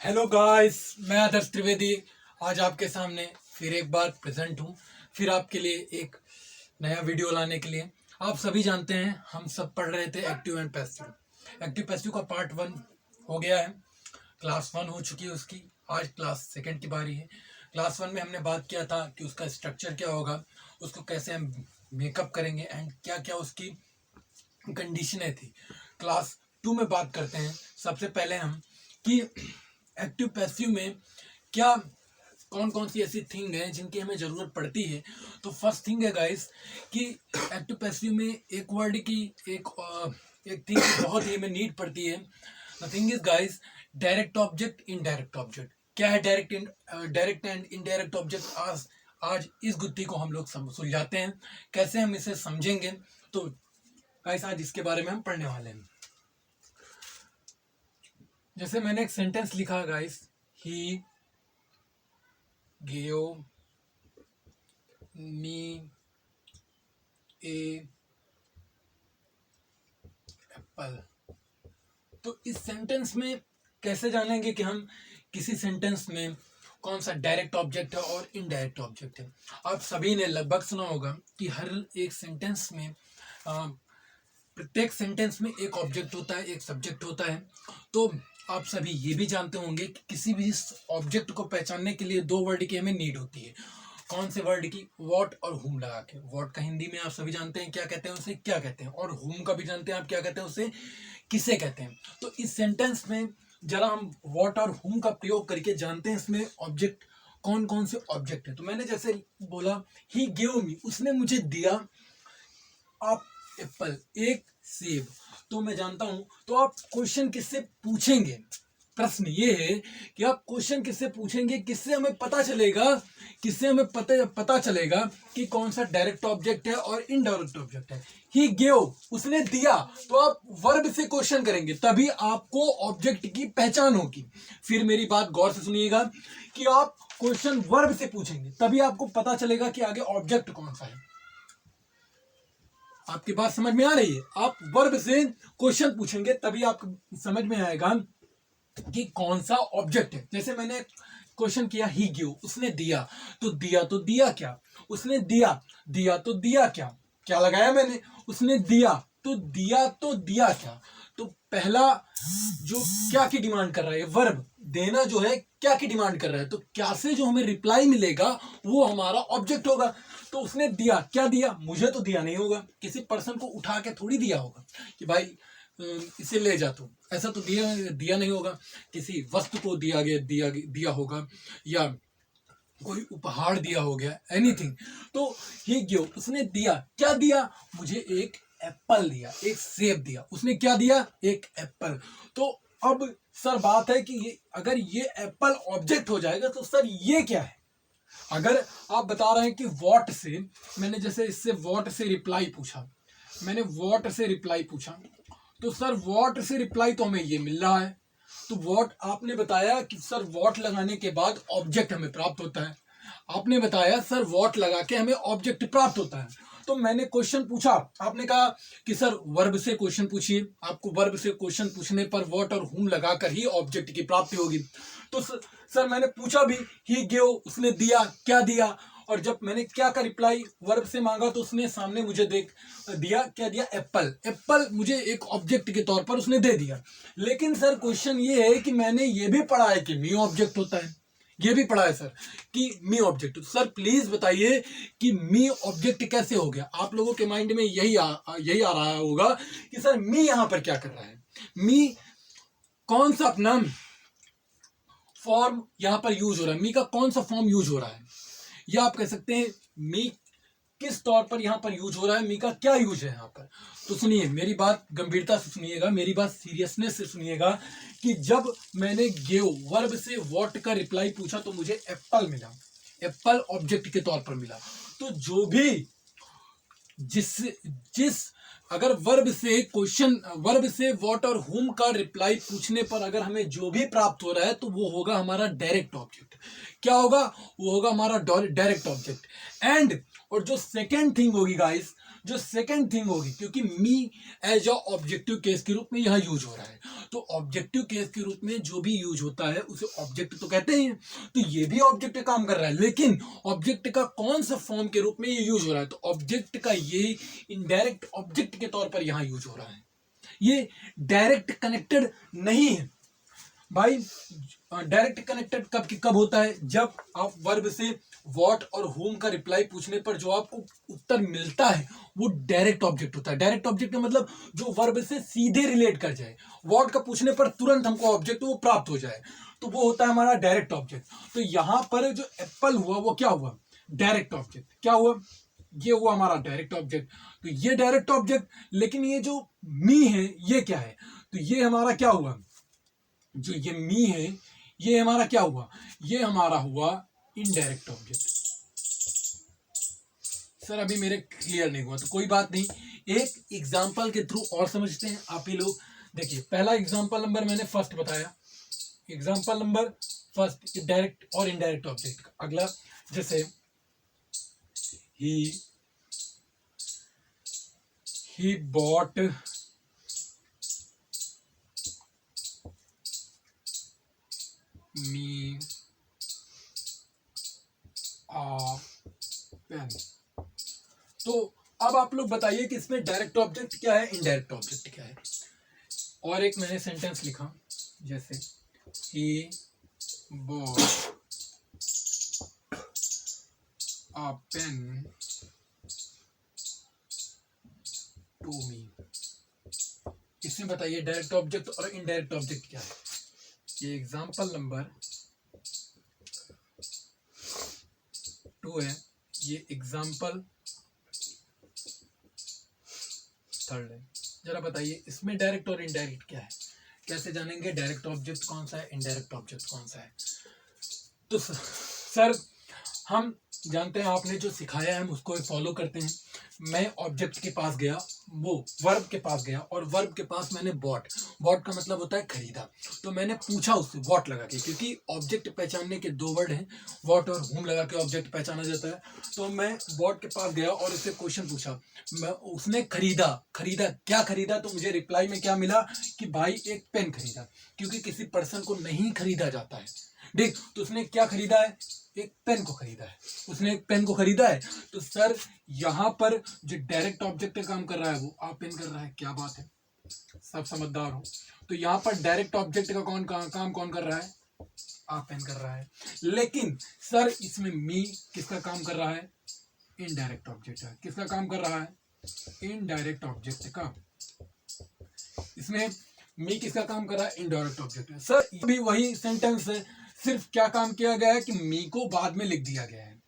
Hello guys, मैं आदर्श त्रिवेदी आज आपके सामने फिर एक बार प्रेजेंट हूँ। फिर आपके लिए एक नया वीडियो लाने के लिए। आप सभी जानते हैं हम सब पढ़ रहे थे active and passive. Active passive का पार्ट 1 हो गया है, क्लास 1 हो चुकी है उसकी। आज क्लास 2 की बारी है। क्लास 1 में हमने बात किया था कि उसका स्ट्रक्चर क्या होगा, उसको कैसे हम मेकअप करेंगे एंड क्या क्या उसकी कंडीशनें थी। क्लास 2 में बात करते हैं सबसे पहले हम कि एक्टिव पैसिव में क्या कौन कौन सी ऐसी थिंग है जिनकी हमें ज़रूरत पड़ती है। तो फर्स्ट थिंग है गाइस कि एक्टिव पैसिव में एक वर्ड की एक थिंग की बहुत ही हमें नीड पड़ती है। The thing is guys, direct object, indirect object. क्या है डायरेक्ट एंड इनडायरेक्ट ऑब्जेक्ट? आज इस गुत्थी को हम लोग सुलझाते हैं, कैसे हम इसे समझेंगे। तो गाइस आज इसके बारे में हम पढ़ने वाले हैं। जैसे मैंने एक सेंटेंस लिखा गाइस, ही गिव मी ए एप्पल। तो इस सेंटेंस में कैसे जानेंगे कि हम किसी सेंटेंस में कौन सा डायरेक्ट ऑब्जेक्ट है और इनडायरेक्ट ऑब्जेक्ट है। आप सभी ने लगभग सुना होगा कि हर एक सेंटेंस में प्रत्येक सेंटेंस में एक ऑब्जेक्ट होता है, एक सब्जेक्ट होता है। तो आप सभी ये भी जानते होंगे कि किसी भी ऑब्जेक्ट को पहचानने के लिए दो वर्ड की हमें नीड होती है। कौन से वर्ड की? वॉट और हुम लगा के। वॉट का हिंदी में आप सभी जानते हैं क्या कहते हैं, उसे क्या कहते हैं, और हुम का भी जानते हैं आप क्या कहते हैं, उसे किसे कहते हैं। तो इस सेंटेंस में जरा हम वॉट और हुम का प्रयोग करके जानते हैं इसमें ऑब्जेक्ट कौन कौन से ऑब्जेक्ट है। तो मैंने जैसे बोला ही गिव मी, उसने मुझे दिया आप एप्पल, एक सेब। तो मैं जानता हूं, तो आप क्वेश्चन किससे पूछेंगे? प्रश्न ये है कि आप क्वेश्चन किससे पूछेंगे, किससे हमें पता चलेगा, किससे हमें पता चलेगा कि कौन सा डायरेक्ट ऑब्जेक्ट है और इनडायरेक्ट ऑब्जेक्ट है। ही गिव, उसने दिया, तो आप वर्ब से क्वेश्चन करेंगे, तभी आपको ऑब्जेक्ट की पहचान होगी। फिर मेरी बात गौर से सुनिएगा कि आप क्वेश्चन वर्ब से पूछेंगे, तभी आपको पता चलेगा कि आगे ऑब्जेक्ट कौन सा है। आपकी बात समझ में आ रही है? आप वर्ब से क्वेश्चन पूछेंगे तभी आपको समझ में आएगा कि कौन सा ऑब्जेक्ट है। जैसे मैंने क्वेश्चन किया ही गिव, उसने दिया, तो दिया क्या? उसने दिया तो दिया क्या? क्या लगाया मैंने? उसने दिया तो दिया क्या? तो पहला जो क्या की डिमांड कर रहा है, वर्ब देना जो है क्या की डिमांड कर रहा है, तो क्या से जो हमें रिप्लाई मिलेगा वो हमारा ऑब्जेक्ट होगा। तो उसने दिया, क्या दिया? मुझे तो दिया नहीं होगा, किसी पर्सन को उठा के थोड़ी दिया होगा कि भाई इसे ले जा, तो ऐसा तो दिया नहीं होगा। किसी वस्तु को दिया होगा, या कोई उपहार दिया हो गया, एनीथिंग। तो ही गिव, उसने दिया, क्या दिया? मुझे एक एप्पल दिया, एक सेब दिया। उसने क्या दिया? एक एप्पल। तो अब सर बात है कि अगर ये एप्पल ऑब्जेक्ट हो जाएगा तो सर ये क्या है? अगर आप बता रहे हैं कि वॉट से, मैंने जैसे इससे वॉट से रिप्लाई पूछा, मैंने वॉट से रिप्लाई पूछा, तो सर वॉट से रिप्लाई तो हमें ये मिल रहा है। तो वॉट आपने बताया कि सर वॉट लगाने के बाद ऑब्जेक्ट हमें प्राप्त होता है। आपने बताया सर वॉट लगा के हमें ऑब्जेक्ट प्राप्त होता है। तो मैंने क्वेश्चन पूछा, आपने कहा कि सर वर्ब से क्वेश्चन पूछिए। आपको वर्ब से क्वेश्चन पूछने पर वॉट और हुम लगाकर ही ऑब्जेक्ट की प्राप्ति होगी। तो सर मैंने पूछा भी, ही गिव, उसने दिया, क्या दिया? और जब मैंने क्या का रिप्लाई वर्ब से मांगा तो उसने सामने मुझे दिया, क्या दिया? एप्पल। एप्पल मुझे एक ऑब्जेक्ट के तौर पर उसने दे दिया। लेकिन सर क्वेश्चन ये है कि मैंने ये भी पढ़ा है कि मी ऑब्जेक्ट होता है, ये भी पढ़ा है सर कि मी ऑब्जेक्ट। सर प्लीज बताइए कि मी ऑब्जेक्ट कैसे हो गया? आप लोगों के माइंड में यही आ रहा होगा कि सर मी यहां पर क्या कर रहा है, मी कौन सा अपना फॉर्म यहां पर यूज हो रहा है, मी का कौन सा फॉर्म यूज हो रहा है, या आप कह सकते हैं मी किस तौर पर यहां पर यूज हो रहा है, मी का क्या यूज है यहां पर। तो सुनिए, मेरी बात गंभीरता से सुनिएगा, मेरी बात सीरियसनेस से सुनिएगा कि जब मैंने गिव वर्ब से व्हाट का रिप्लाई पूछा तो मुझे एप्पल मिला, एप्पल ऑब्जेक्ट के तौर पर मिला। तो जो भी जिस अगर वर्ब से क्वेश्चन, वर्ब से व्हाट और हुम का रिप्लाई पूछने पर अगर हमें जो भी प्राप्त हो रहा है तो वो होगा हमारा डायरेक्ट ऑब्जेक्ट। क्या होगा? वो होगा हमारा डायरेक्ट ऑब्जेक्ट। एंड और जो सेकेंड थिंग होगी गाइस, जो सेकेंड थिंग होगी, क्योंकि me as a objective case के रूप में यहां यूज हो रहा है, तो ऑब्जेक्टिव केस के रूप में जो भी यूज होता है उसे ऑब्जेक्ट तो कहते हैं। तो ये भी ऑब्जेक्ट काम कर रहा है, लेकिन ऑब्जेक्ट का कौन सा फॉर्म के रूप में ये यूज हो रहा है, तो ऑब्जेक्ट का ये इनडायरेक्ट ऑब्जेक्ट के तौर पर यहां यूज हो रहा है। ये डायरेक्ट कनेक्टेड नहीं है भाई। डायरेक्ट कनेक्टेड कब होता है, जब आप वर्ब से व्हाट और होम का रिप्लाई पूछने पर जो आपको उत्तर मिलता है वो डायरेक्ट ऑब्जेक्ट होता है। डायरेक्ट ऑब्जेक्ट का मतलब जो वर्ब से सीधे रिलेट कर जाए, व्हाट का पूछने पर तुरंत हमको ऑब्जेक्ट वो प्राप्त हो जाए, तो वो होता है हमारा डायरेक्ट ऑब्जेक्ट। तो यहां पर जो एप्पल हुआ वो क्या हुआ, डायरेक्ट ऑब्जेक्ट। क्या हुआ, ये हुआ हमारा डायरेक्ट ऑब्जेक्ट। तो ये डायरेक्ट ऑब्जेक्ट, लेकिन ये जो मी है ये क्या है, तो ये हमारा क्या हुआ, जो ये मी है ये हमारा क्या हुआ, ये हमारा हुआ इनडायरेक्ट ऑब्जेक्ट। सर अभी मेरे क्लियर नहीं हुआ, तो कोई बात नहीं, एक एग्जांपल के थ्रू और समझते हैं आप ही लोग। देखिए पहला एग्जांपल नंबर मैंने फर्स्ट बताया, एग्जांपल नंबर फर्स्ट डायरेक्ट और इनडायरेक्ट ऑब्जेक्ट। अगला जैसे he bought me a pen। तो अब आप लोग बताइए कि इसमें डायरेक्ट ऑब्जेक्ट क्या है, इनडायरेक्ट ऑब्जेक्ट क्या है। और एक मैंने सेंटेंस लिखा जैसे he bought a pen to me। इसमें बताइए डायरेक्ट ऑब्जेक्ट और इनडायरेक्ट ऑब्जेक्ट क्या है। ये एग्जांपल नंबर 2 है, ये एग्जांपल 3 है। जरा बताइए इसमें डायरेक्ट और इनडायरेक्ट क्या है, कैसे जानेंगे डायरेक्ट ऑब्जेक्ट कौन सा है, इनडायरेक्ट ऑब्जेक्ट कौन सा है। तो सर हम जानते हैं, आपने जो सिखाया है हम उसको फॉलो करते हैं। मैं ऑब्जेक्ट के पास गया, वो वर्ब के पास गया, और वर्ब के पास मैंने बॉट का मतलब होता है खरीदा। तो मैंने पूछा उससे वॉट लगा के, क्योंकि ऑब्जेक्ट पहचानने के 2 वर्ड हैं, वॉट और होम लगा के ऑब्जेक्ट पहचाना जाता है। तो मैं बॉट के पास गया और उससे क्वेश्चन पूछा, उसने खरीदा क्या खरीदा, तो मुझे रिप्लाई में क्या मिला कि भाई एक पेन खरीदा, क्योंकि किसी पर्सन को नहीं खरीदा जाता है। देख, तो उसने क्या खरीदा है, एक पेन को खरीदा है, उसने एक पेन को खरीदा है। तो सर यहां पर जो डायरेक्ट ऑब्जेक्ट काम कर रहा है वो आप पेन कर रहा है, क्या बात है, सब समझदार हो। तो यहाँ पर डायरेक्ट ऑब्जेक्ट का काम कौन कर रहा है, आप पेन कर रहा है। लेकिन सर इसमें मी किसका काम कर रहा है, इनडायरेक्ट ऑब्जेक्ट है। किसका काम कर रहा है, इनडायरेक्ट ऑब्जेक्ट का। इसमें मी किसका काम कर रहा है, इनडायरेक्ट ऑब्जेक्ट है। सर भी वही सेंटेंस है, सिर्फ क्या काम किया गया है कि मी को बाद में लिख दिया गया है।